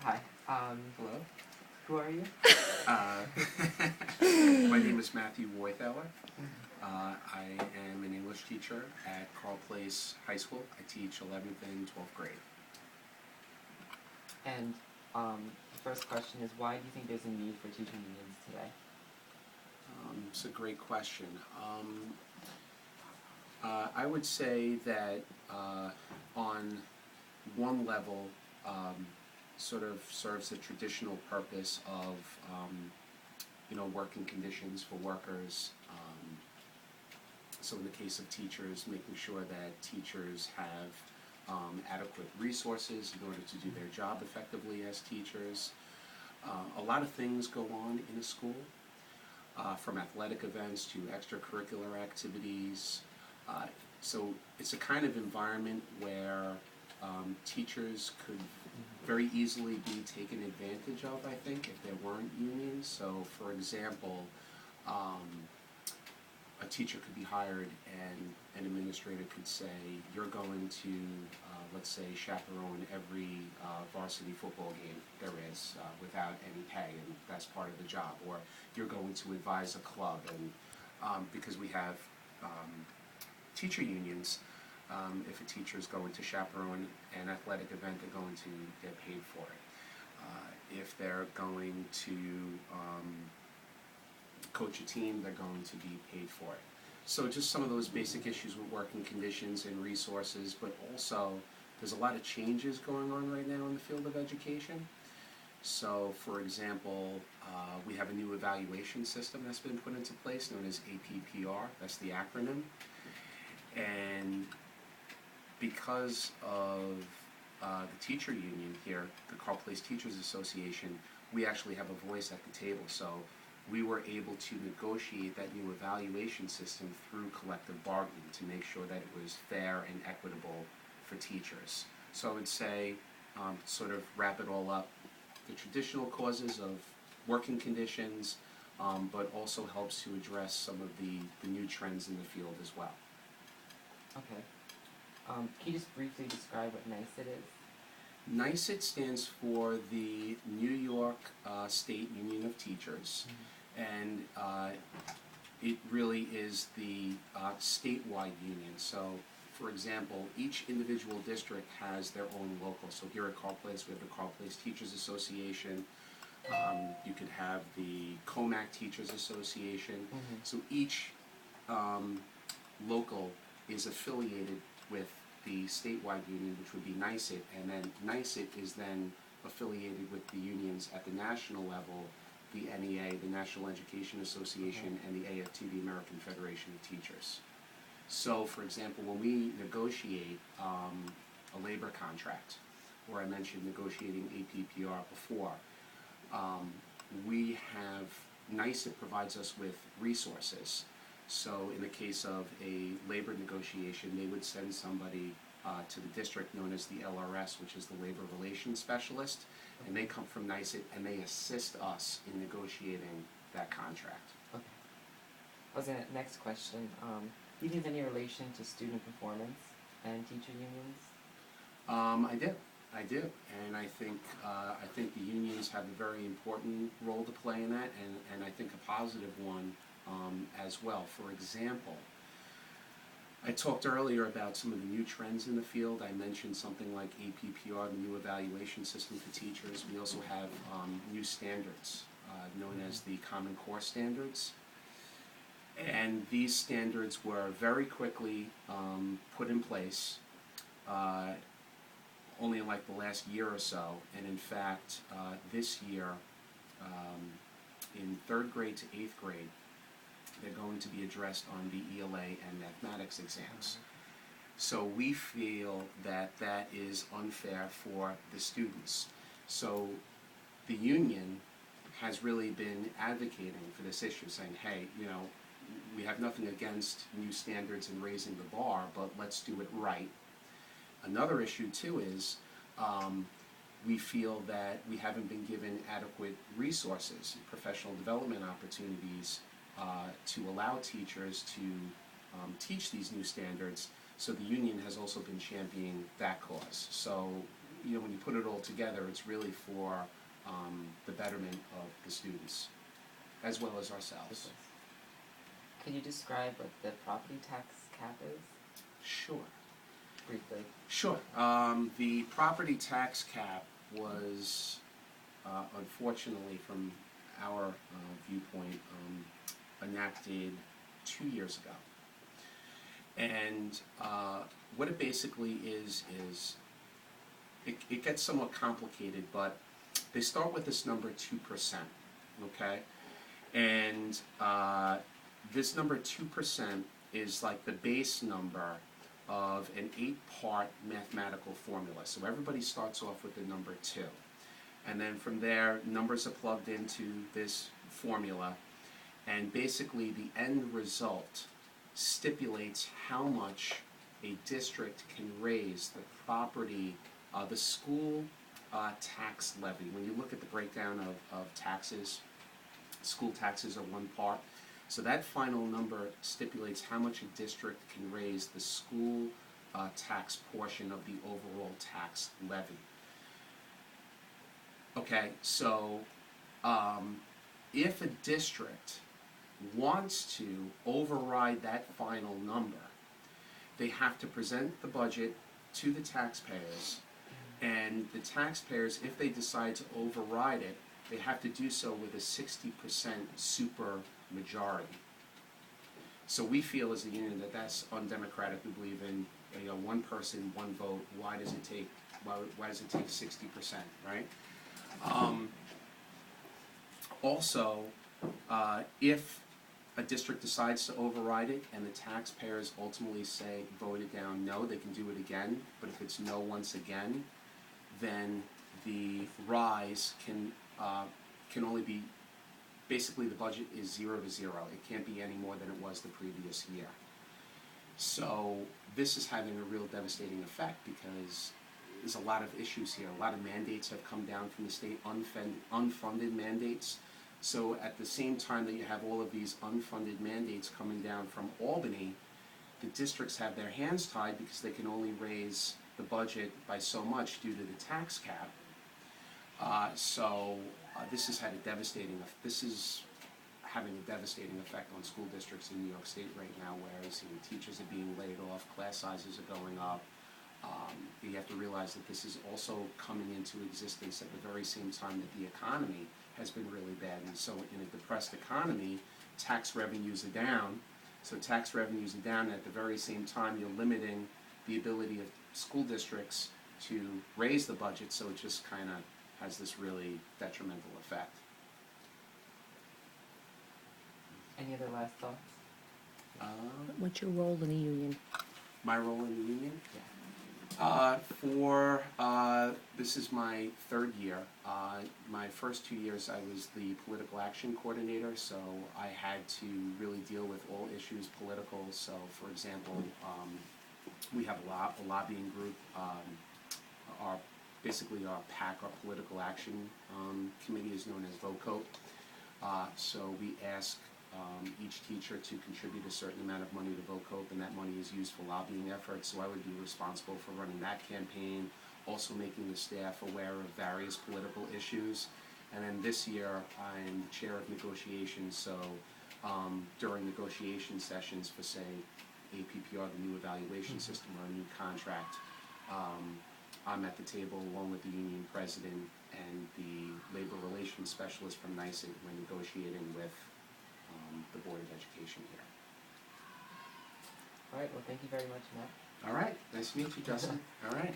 Hi. Hello. Who are you? Uh, my name is Matthew Wortheller. I am an English teacher at Carl Place High School. I teach 11th and 12th grade. And the first question is, why do you think there's a need for teacher unions today? It's a great question. I would say that on one level, sort of serves the traditional purpose of working conditions for workers. So in the case of teachers, making sure that teachers have adequate resources in order to do their job effectively as teachers. A lot of things go on in a school, from athletic events to extracurricular activities. So it's a kind of environment where teachers could very easily be taken advantage of, I think, if there weren't unions. So, for example, a teacher could be hired and an administrator could say, you're going to, let's say, chaperone every varsity football game there is without any pay, and that's part of the job. Or you're going to advise a club, and because we have teacher unions, if a teacher is going to chaperone an athletic event, they're going to get paid for it. If they're going to coach a team, they're going to be paid for it. So just some of those basic issues with working conditions and resources, but also there's a lot of changes going on right now in the field of education. So, for example, we have a new evaluation system that's been put into place known as APPR, that's the acronym. And because of the teacher union here, the Carl Place Teachers Association, we actually have a voice at the table. So we were able to negotiate that new evaluation system through collective bargaining to make sure that it was fair and equitable for teachers. So I would say, sort of wrap it all up, the traditional causes of working conditions, but also helps to address some of the new trends in the field as well. Okay. Can you just briefly describe what NICET is? NICET stands for the New York State Union of Teachers, and it really is the statewide union. So, for example, each individual district has their own local. So here at Carl Place, we have the Carl Place Teachers Association. You could have the COMAC Teachers Association. So each local is affiliated with the statewide union, which would be NICET, and then NICET is then affiliated with the unions at the national level, the NEA, the National Education Association, and the AFT, the American Federation of Teachers. So, for example, when we negotiate a labor contract, or I mentioned negotiating APPR before, we have, NICET provides us with resources. So in the case of a labor negotiation, they would send somebody to the district known as the LRS, which is the Labor Relations Specialist, and they come from NICET and they assist us in negotiating that contract. Okay. I was gonna, next question. Do you think there's any relation to student performance and teacher unions? I do, and I think the unions have a very important role to play in that, and I think a positive one as well. For example, I talked earlier about some of the new trends in the field. I mentioned something like APPR, the new evaluation system for teachers. We also have new standards known as the Common Core Standards. And these standards were very quickly put in place, only in like the last year or so. And in fact, this year, in 3rd grade to 8th grade, they're going to be addressed on the ELA and mathematics exams. So we feel that that is unfair for the students. So the union has really been advocating for this issue, saying, hey, we have nothing against new standards and raising the bar, but let's do it right. Another issue too is we feel that we haven't been given adequate resources, professional development opportunities to allow teachers to teach these new standards. So the union has also been championing that cause. So when you put it all together, it's really for the betterment of the students, as well as ourselves. Can you describe what the property tax cap is? Sure. Briefly. Sure. The property tax cap was, unfortunately, from our viewpoint, enacted 2 years ago. And what it basically is it gets somewhat complicated, but they start with this number 2%, okay? And this number 2% is like the base number of an 8-part mathematical formula. So everybody starts off with the number 2. And then from there, numbers are plugged into this formula, and basically the end result stipulates how much a district can raise the property, the school tax levy. When you look at the breakdown of taxes, school taxes are one part. So that final number stipulates how much a district can raise the school tax portion of the overall tax levy. Okay, so if a district wants to override that final number, they have to present the budget to the taxpayers, and the taxpayers, if they decide to override it, they have to do so with a 60% super majority. So we feel as a union that that's undemocratic. We believe in one person, one vote. Why does it take 60%, right? Also, if a district decides to override it and the taxpayers ultimately say vote it down no, they can do it again. But if it's no once again, then the rise can only be, basically the budget is 0 to 0. It can't be any more than it was the previous year. So this is having a real devastating effect because there's a lot of issues here. A lot of mandates have come down from the state, unfunded mandates. So at the same time that you have all of these unfunded mandates coming down from Albany, the districts have their hands tied because they can only raise the budget by so much due to the tax cap. This has had a this is having a devastating effect on school districts in New York State right now, whereas teachers are being laid off, class sizes are going up. You have to realize that this is also coming into existence at the very same time that the economy has been really bad. And so in a depressed economy, tax revenues are down. So tax revenues are down, and at the very same time you're limiting the ability of school districts to raise the budget, so it just kind of has this really detrimental effect. Any other last thoughts? What's your role in the union? My role in the union? Yeah. This is my 3rd year. My first 2 years I was the political action coordinator, so I had to really deal with all issues political. So for example, we have a lobbying group, basically our PAC, our political action committee is known as VOCOTE. So we ask each teacher to contribute a certain amount of money to VOCOTE, and that money is used for lobbying efforts. So I would be responsible for running that campaign, also making the staff aware of various political issues. And then this year, I'm the chair of negotiations, so during negotiation sessions for, say, APPR, the new evaluation system, or a new contract, I'm at the table along with the union president and the labor relations specialist from NYSEG. We're negotiating with the Board of Education here. All right, well, thank you very much, Matt. All right, nice to meet you, Justin. All right.